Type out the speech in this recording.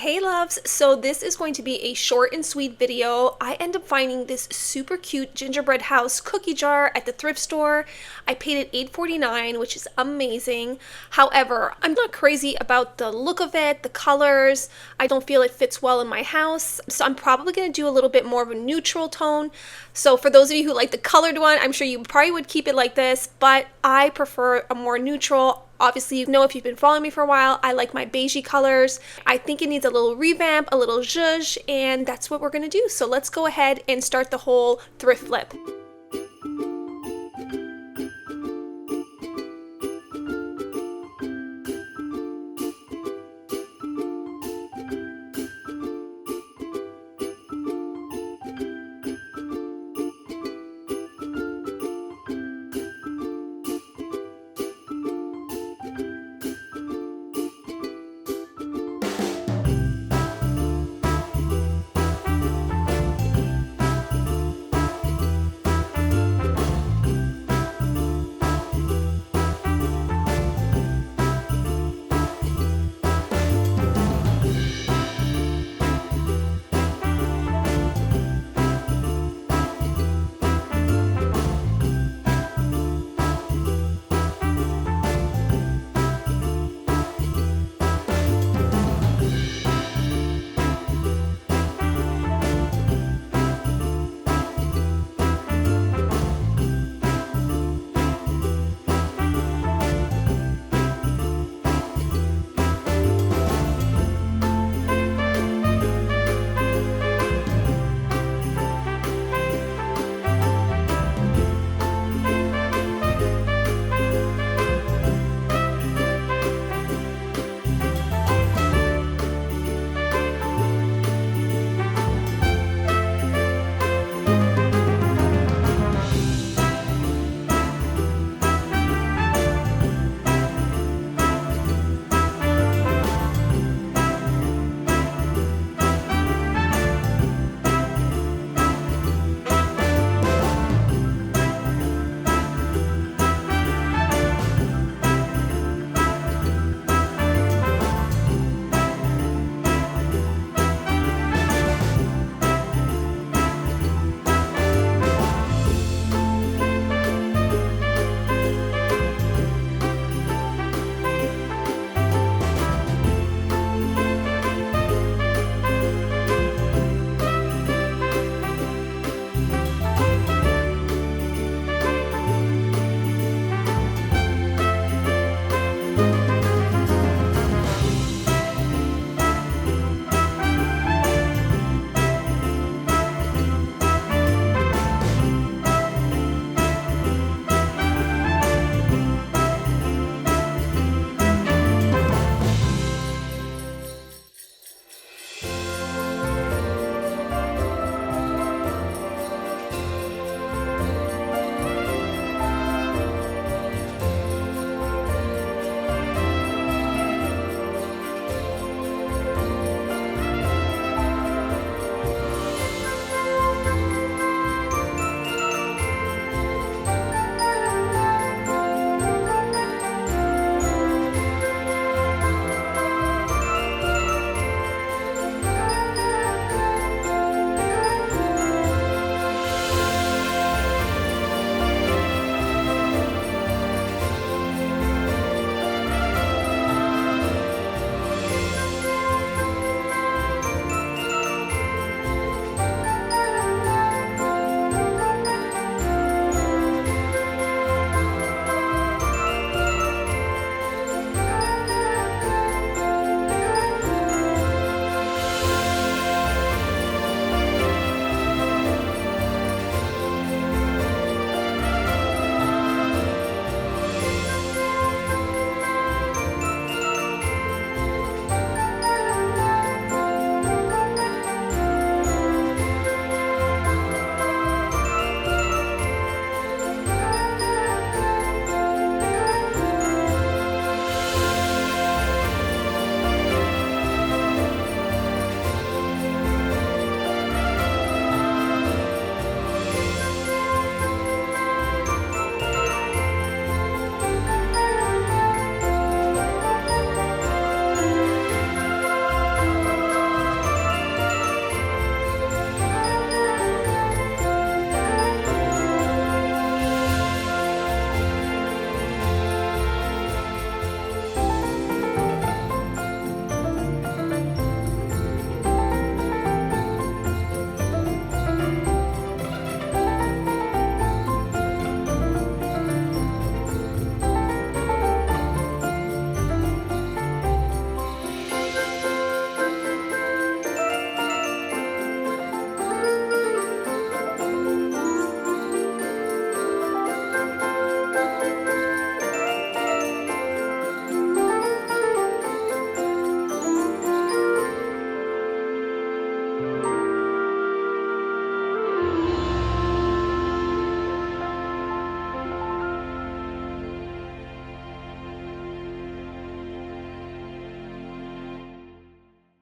Hey loves, so this is going to be a short and sweet video. I end up finding this super cute gingerbread house cookie jar at the thrift store. I paid it $8.49, which is amazing. However, I'm not crazy about the look of it, the colors. I don't feel it fits well in my house, so I'm probably going to do a little bit more of a neutral tone. So for those of you who like the colored one, I'm sure you probably would keep it like this, but I prefer a more neutral. Obviously, you know, if you've been following me for a while, I like my beigey colors. I think it needs a little revamp, a little zhuzh, and that's what we're gonna do. So let's go ahead and start the whole thrift flip.